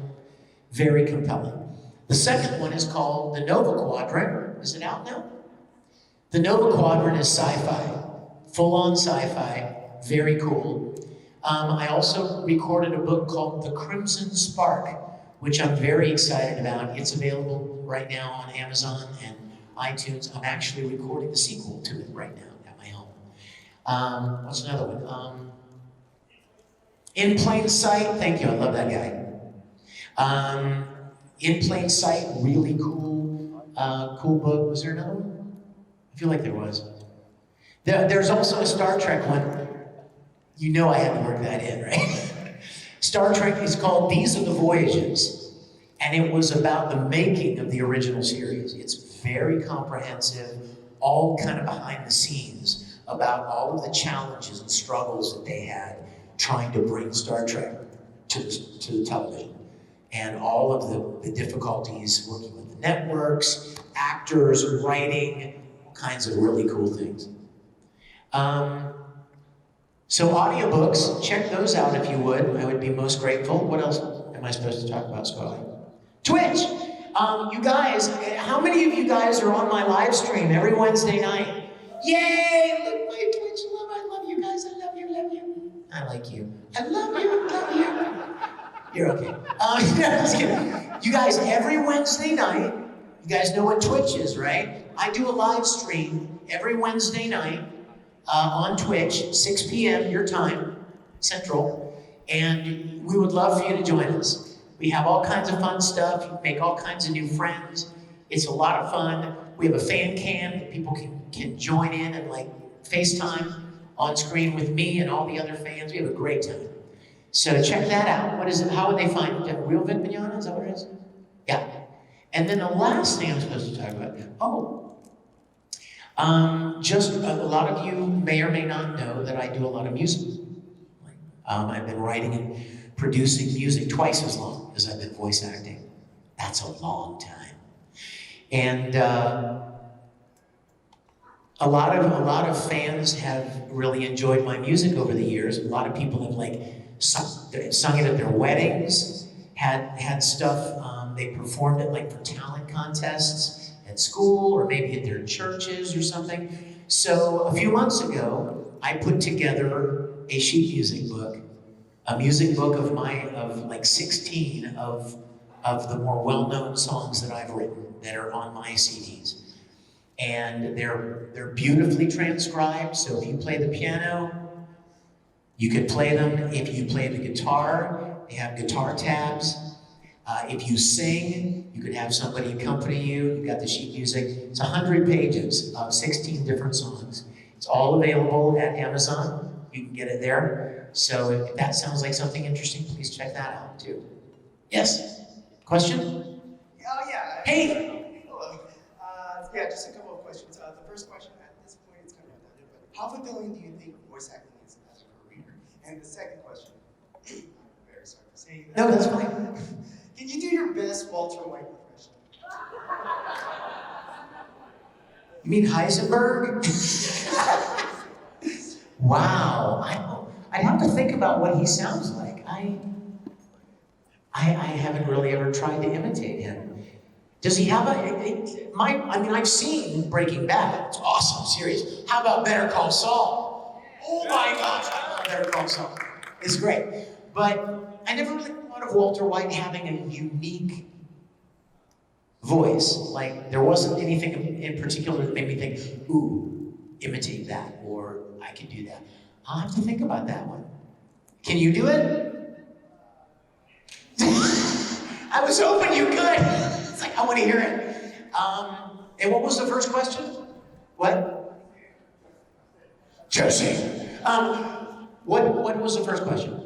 Very compelling. The second one is called The Nova Quadrant. Is it out now? The Nova Quadrant is sci-fi, full-on sci-fi, very cool. I also recorded a book called The Crimson Spark, which I'm very excited about. It's available right now on Amazon and iTunes. I'm actually recording the sequel to it right now at my home. What's another one? In Plain Sight, thank you, I love that guy. In Plain Sight, really cool, cool book. Was there another one? I feel like there was. There's also a Star Trek one. You know I had to work that in, right? Star Trek is called These Are the Voyages, and it was about the making of the original series. It's very comprehensive, all kind of behind the scenes about all of the challenges and struggles that they had trying to bring Star Trek to the television, and all of the difficulties working with the networks, actors, writing, all kinds of really cool things. So audiobooks, check those out if you would. I would be most grateful. What else am I supposed to talk about, Scully? Twitch! You guys, how many of you guys are on my live stream every Wednesday night? Yay! Look, my Twitch love, I love you guys, I love you, love you. I like you. I love you, love you. You're okay. Just kidding. You guys, every Wednesday night, you guys know what Twitch is, right? I do a live stream every Wednesday night on Twitch, 6 p.m. your time, Central, and we would love for you to join us. We have all kinds of fun stuff. You make all kinds of new friends. It's a lot of fun. We have a fan cam that people can join in and like FaceTime on screen with me and all the other fans. We have a great time. So check that out. What is it? How would they find it? Real Vic Mignogna? Is that what it is? Yeah. And then the last thing I'm supposed to talk about. Just a lot of you may or may not know that I do a lot of music. I've been writing and producing music twice as long as I've been voice acting. That's a long time. And a lot of fans have really enjoyed my music over the years. A lot of people have sung it at their weddings, had stuff they performed it for talent contests at school or maybe at their churches or something. So a few months ago, I put together a sheet music book, a music book of 16 of the more well-known songs that I've written that are on my CDs. And they're beautifully transcribed, so if you play the piano, you can play them. If you play the guitar, they have guitar tabs. If you sing, you could have somebody accompany you. You've got the sheet music. It's 100 pages of 16 different songs. It's all available at Amazon. You can get it there. So if that sounds like something interesting, please check that out too. Yes? Question? Oh, yeah. Hey! Hello. Yeah, just a couple of questions. The first question, at this point, it's kind of redundant, but how fulfilling do you think voice acting is as a career? And the second question, I'm very sorry for saying that. No, that's fine. Can you do your best Walter White impression? You mean Heisenberg? Wow. I'd have to think about what he sounds like. I haven't really ever tried to imitate him. Does he have I've seen Breaking Bad. It's awesome series. How about Better Call Saul? Oh my gosh, I love Better Call Saul. It's great. But I never really thought of Walter White having a unique voice. There wasn't anything in particular that made me think, ooh, imitate that, or I could do that. I'll have to think about that one. Can you do it? I was hoping you could. It's I want to hear it. And what was the first question? What? Jesse. What was the first question?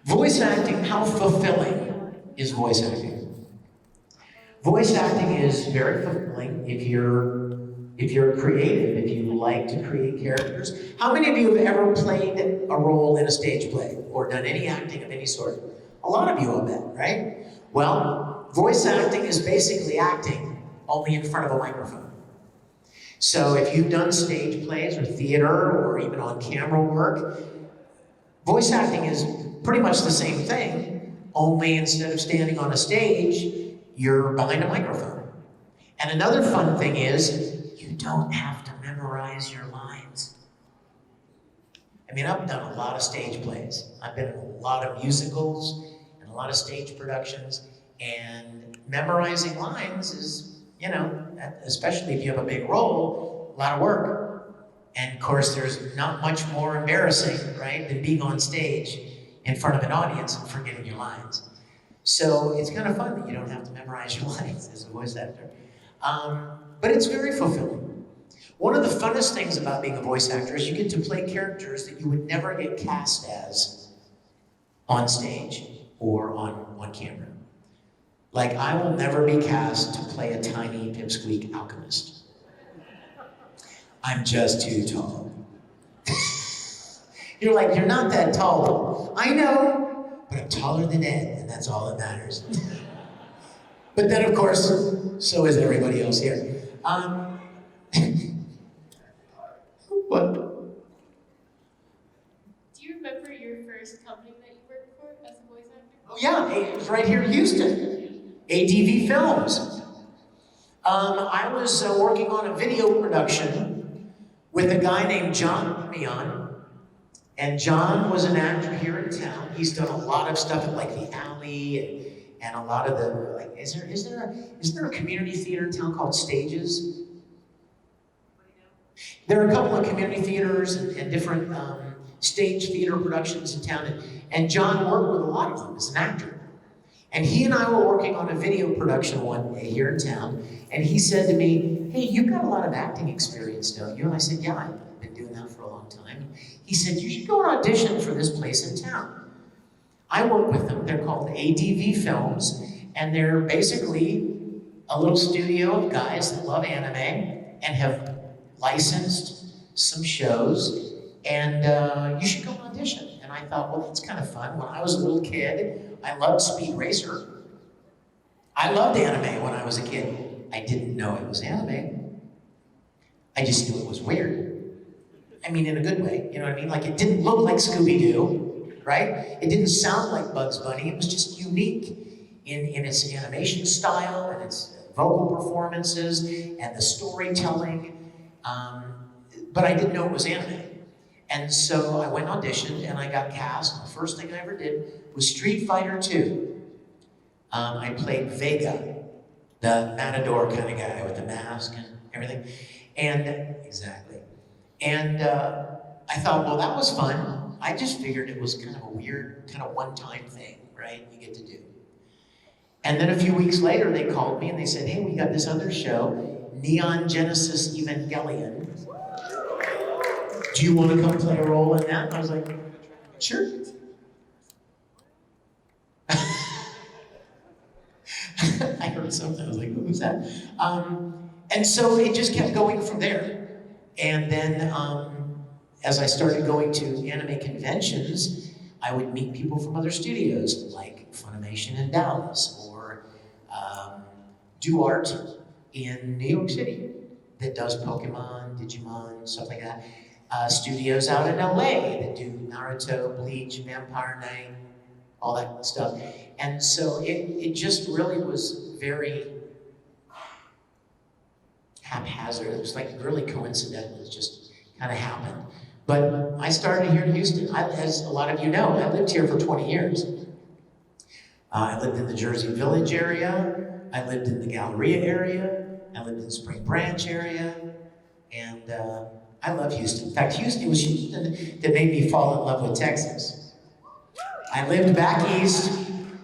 Voice acting, how fulfilling is voice acting? Voice acting is very fulfilling if you're creative, if you like to create characters. How many of you have ever played a role in a stage play or done any acting of any sort? A lot of you, I'll bet, right? Well, voice acting is basically acting only in front of a microphone. So if you've done stage plays or theater or even on camera work, voice acting is pretty much the same thing, only instead of standing on a stage, you're behind a microphone. And another fun thing is, you don't have to memorize your lines. I mean, I've done a lot of stage plays. I've been in a lot of musicals and a lot of stage productions, and memorizing lines is, especially if you have a big role, a lot of work. And of course, there's not much more embarrassing, right, than being on stage in front of an audience and forgetting your lines. So it's kind of fun that you don't have to memorize your lines as a voice actor. But it's very fulfilling. One of the funnest things about being a voice actor is you get to play characters that you would never get cast as on stage or on camera. I will never be cast to play a tiny pipsqueak alchemist. I'm just too tall. You're not that tall. I know, but I'm taller than Ed, and that's all that matters. But then, of course, so is everybody else here. What? Do you remember your first company that you worked for as a voice actor? Oh yeah, it was right here in Houston. ADV Films. I was working on a video production with a guy named John Mion. And John was an actor here in town. He's done a lot of stuff at the Alley and a lot of the isn't there a community theater in town called Stages? There are a couple of community theaters and different stage theater productions in town, and John worked with a lot of them as an actor. And he and I were working on a video production one day here in town, and he said to me, hey, you've got a lot of acting experience, don't you? And I said, yeah, I've been doing that for a long time. He said, you should go and audition for this place in town. I work with them. They're called ADV Films, and they're basically a little studio of guys that love anime and have licensed some shows, and you should go and audition. And I thought, well, that's kind of fun. When I was a little kid, I loved Speed Racer. I loved anime when I was a kid. I didn't know it was anime. I just knew it was weird. I mean, in a good way, you know what I mean? Like, it didn't look like Scooby-Doo, right? It didn't sound like Bugs Bunny. It was just unique in its animation style and its vocal performances and the storytelling. But I didn't know it was anime. And so I went and auditioned and I got cast. And the first thing I ever did was Street Fighter II. I played Vega, the matador kind of guy with the mask and everything. And, exactly. And I thought, well, that was fun. I just figured it was kind of a weird, kind of one-time thing, right? You get to do. And then a few weeks later, they called me and they said, hey, we got this other show, Neon Genesis Evangelion. Do you want to come play a role in that? And I was like, sure. I heard something, I was like, who's that? And so it just kept going from there. And then as I started going to anime conventions, I would meet people from other studios, like Funimation in Dallas, or Duart in New York City, that does Pokemon, Digimon, stuff like that. Studios out in LA that do Naruto, Bleach, Vampire Knight, all that stuff. And so it just really was very haphazard. It was like really coincidental. It just kind of happened. But I started here in Houston. As a lot of you know, I lived here for 20 years. I lived in the Jersey Village area. I lived in the Galleria area. I lived in the Spring Branch area. And I love Houston. In fact, it was Houston that made me fall in love with Texas. I lived back east.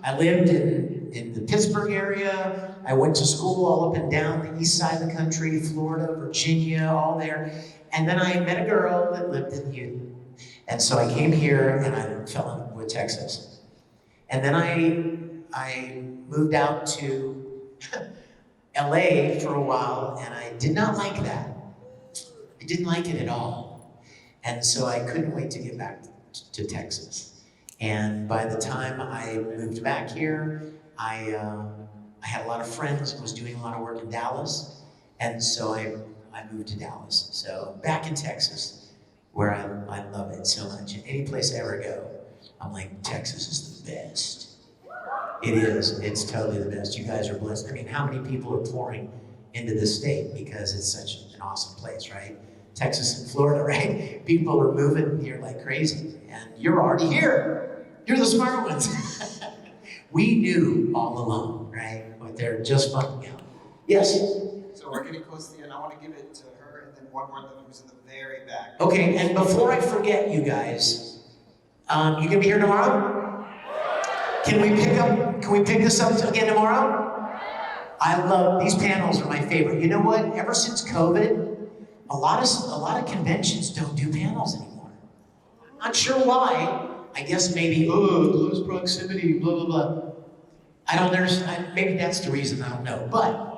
I lived in the Pittsburgh area. I went to school all up and down the east side of the country, Florida, Virginia, all there. And then I met a girl that lived in Houston. And so I came here and I fell in love with Texas. And then I moved out to LA for a while and I did not like that. I didn't like it at all. And so I couldn't wait to get back to Texas. And by the time I moved back here, I had a lot of friends, was doing a lot of work in Dallas. And so I moved to Dallas. So back in Texas, where I love it so much. And any place I ever go, I'm like, Texas is the best. It is, it's totally the best. You guys are blessed. I mean, how many people are pouring into this state because it's such an awesome place, right? Texas and Florida, right? People are moving here like crazy, and you're already here. You're the smart ones. We knew all along, right? But they're just fucking out. Yes? So we're getting close to the end. I want to give it to her, and then one more who's in the very back. Okay, and before I forget, you guys, you gonna be here tomorrow? Can we pick this up again tomorrow? I love, these panels are my favorite. You know what? Ever since COVID, a lot of conventions don't do panels anymore. Not sure why. I guess maybe, close proximity, blah, blah, blah. I don't understand. Maybe that's the reason, I don't know. But,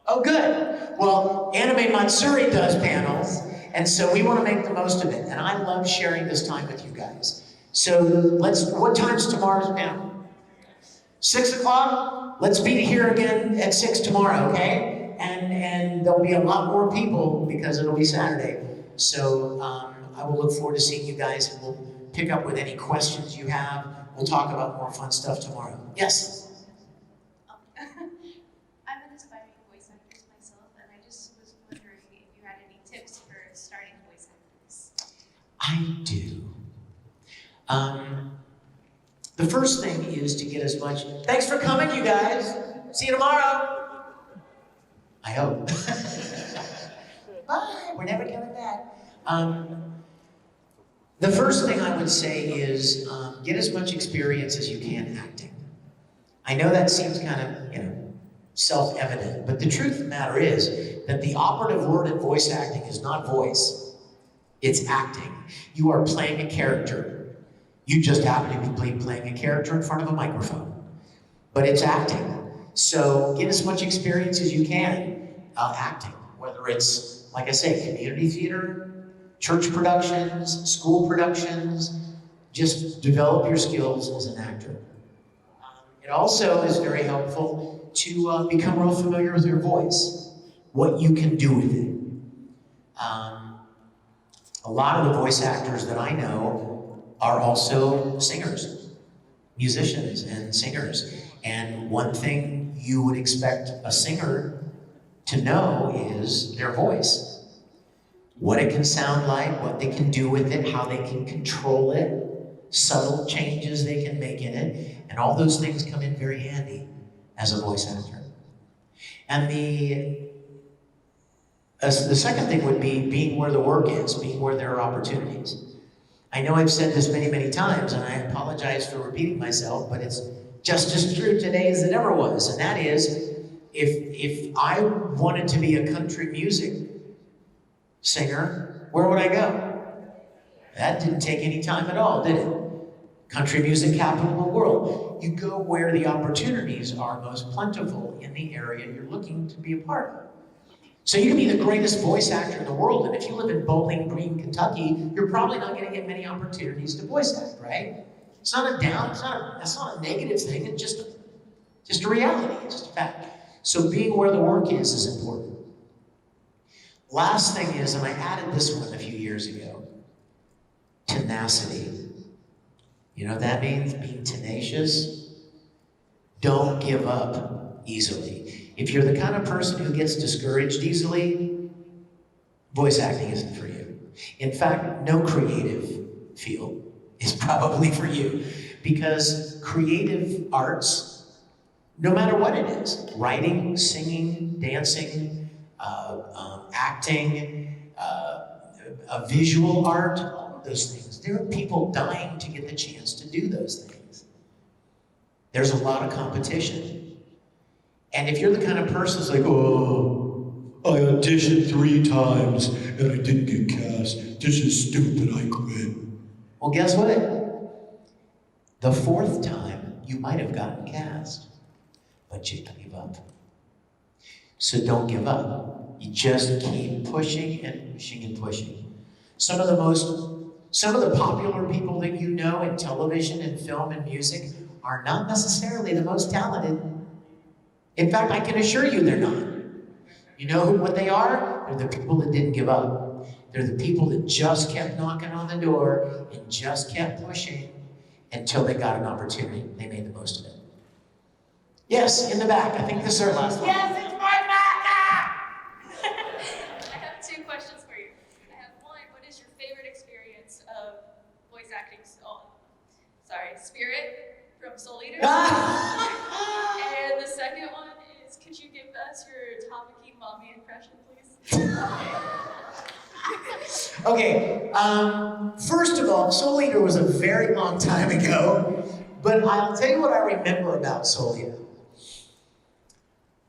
oh good. Well, Anime Matsuri does panels, and so we want to make the most of it. And I love sharing this time with you guys. So what time's tomorrow's panel? 6 o'clock? Let's be here again at 6 tomorrow, okay? And there'll be a lot more people because it'll be Saturday. So I will look forward to seeing you guys, and we'll pick up with any questions you have. We'll talk about more fun stuff tomorrow. Yes? I'm an aspiring voice actress myself, and I just was wondering if you had any tips for starting voice actors. I do. The first thing is to get as much. Thanks for coming, you guys. See you tomorrow. I hope. Bye. We're never coming back. The first thing I would say is get as much experience as you can acting. I know that seems kind of, self-evident, but the truth of the matter is that the operative word in voice acting is not voice, it's acting. You are playing a character. You just happen to be playing a character in front of a microphone, but it's acting. So get as much experience as you can acting, whether it's, like I say, community theater, church productions, school productions. Just develop your skills as an actor. It also is very helpful to become real familiar with your voice, what you can do with it. A lot of the voice actors that I know are also singers, musicians and singers. And one thing you would expect a singer to know is their voice. What it can sound like, what they can do with it, how they can control it, subtle changes they can make in it, and all those things come in very handy as a voice actor. And the second thing would be being where the work is, being where there are opportunities. I know I've said this many, many times, and I apologize for repeating myself, but it's just as true today as it ever was, and that is, if I wanted to be a country music singer, where would I go? That didn't take any time at all, did it? Country music capital of the world. You go where the opportunities are most plentiful in the area you're looking to be a part of. So you can be the greatest voice actor in the world, and if you live in Bowling Green, Kentucky, you're probably not going to get many opportunities to voice act, right? It's not a down, that's not a negative thing, it's just a reality, it's just a fact. So being where the work is important. Last thing is, and I added this one a few years ago, tenacity. You know what that means? Being tenacious. Don't give up easily. If you're the kind of person who gets discouraged easily, voice acting isn't for you. In fact, no creative field is probably for you, because creative arts, no matter what it is, writing, singing, dancing, acting, a visual art, all of those things. There are people dying to get the chance to do those things. There's a lot of competition. And if you're the kind of person who's like, oh, I auditioned 3 times and I didn't get cast. This is stupid, I quit. Well, guess what? The 4th time, you might have gotten cast, but you didn't give up. So don't give up. You just keep pushing and pushing and pushing. Some of the popular people that you know in television and film and music are not necessarily the most talented. In fact, I can assure you they're not. You know what they are? They're the people that didn't give up. They're the people that just kept knocking on the door and just kept pushing until they got an opportunity. They made the most of it. Yes, in the back. I think this is our last one. Yes, it's my back! I have 2 questions for you. I have one, what is your favorite experience of voice acting? Spirit from Soul Eater. And the second one is, could you give us your Tamaki mommy impression, please? Okay, first of all, Soul Eater was a very long time ago, but I'll tell you what I remember about Soul Eater.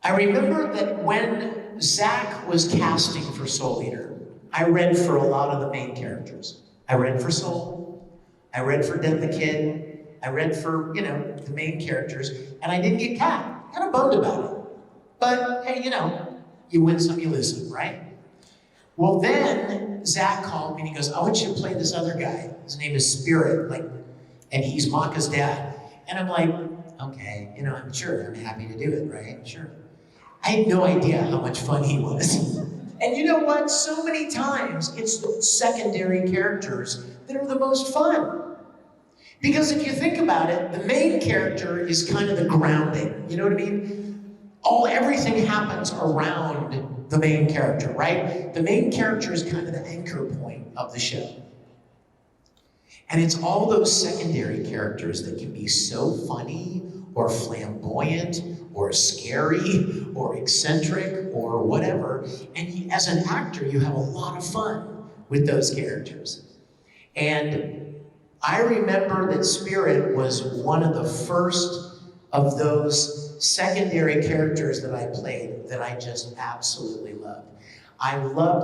I remember that when Zach was casting for Soul Eater, I read for a lot of the main characters. I read for Soul, I read for Den the Kid, I read for, the main characters, and I didn't get cast. Kind of bummed about it. But hey, you win some, you lose some, right? Well, then Zach called me and he goes, I want you to play this other guy. His name is Spirit, and he's Maka's dad. And I'm like, okay, I'm sure, I'm happy to do it, right? Sure. I had no idea how much fun he was. And you know what? So many times, it's the secondary characters that are the most fun. Because if you think about it, the main character is kind of the grounding. You know what I mean? Everything happens around the main character, right? The main character is kind of the anchor point of the show. And it's all those secondary characters that can be so funny or flamboyant or scary or eccentric or whatever. And as an actor, you have a lot of fun with those characters. And I remember that Spirit was one of the first of those secondary characters that I played that I just absolutely loved.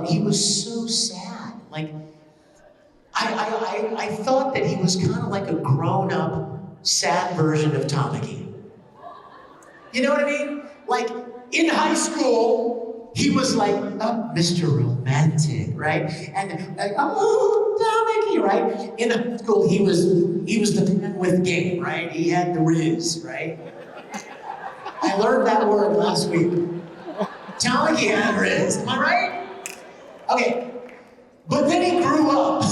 He was so sad. Like, I thought that he was kind of like a grown-up, sad version of Tamaki. You know what I mean? Like, in high school, he was like, oh, Mr. Romantic, right? And like, oh, Tamaki, right? In high school, he was the man with game, right? He had the riz, right? I learned that word last week. Tamaki had riz, am I right? Okay, but then he grew up.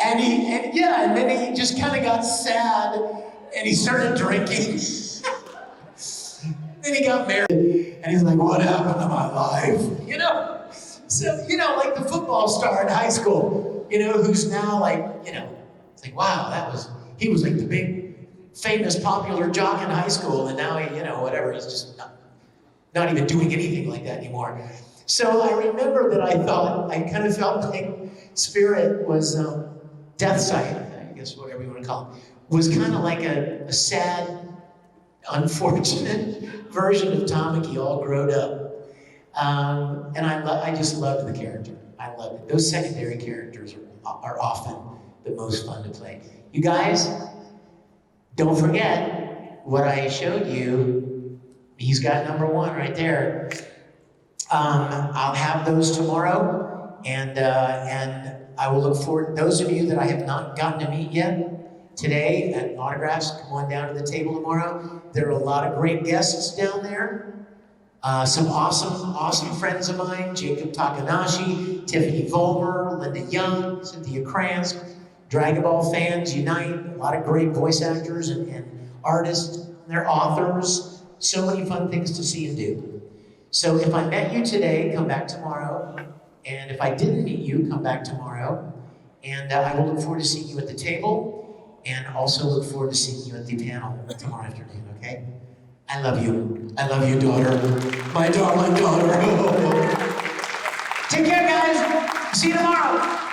and then he just kind of got sad and he started drinking. Then he got married and he's like, what happened to my life? You know? So, you know, like the football star in high school, you know, who's now like, you know, it's like, wow, he was like the big, famous, popular jock in high school, and now he, you know, whatever, he's just not even doing anything like that anymore. So I remember that I kind of felt like Spirit was Death Sight, I guess whatever you want to call it, was kind of like a sad, unfortunate version of Tamaki all grown up. And I just loved the character. I loved it. Those secondary characters are often the most fun to play. You guys, don't forget what I showed you. He's got number 1 right there. I'll have those tomorrow, and I will look forward. Those of you that I have not gotten to meet yet today at autographs, come on down to the table tomorrow. There are a lot of great guests down there. Some awesome friends of mine: Jacob Takanashi, Tiffany Vollmer, Linda Young, Cynthia Kranz. Dragon Ball fans unite. A lot of great voice actors and artists. They're authors. So many fun things to see and do. So if I met you today, come back tomorrow. And if I didn't meet you, come back tomorrow. And I will look forward to seeing you at the table, and also look forward to seeing you at the panel tomorrow afternoon, okay? I love you. I love you, daughter. My darling daughter. Take care, guys. See you tomorrow.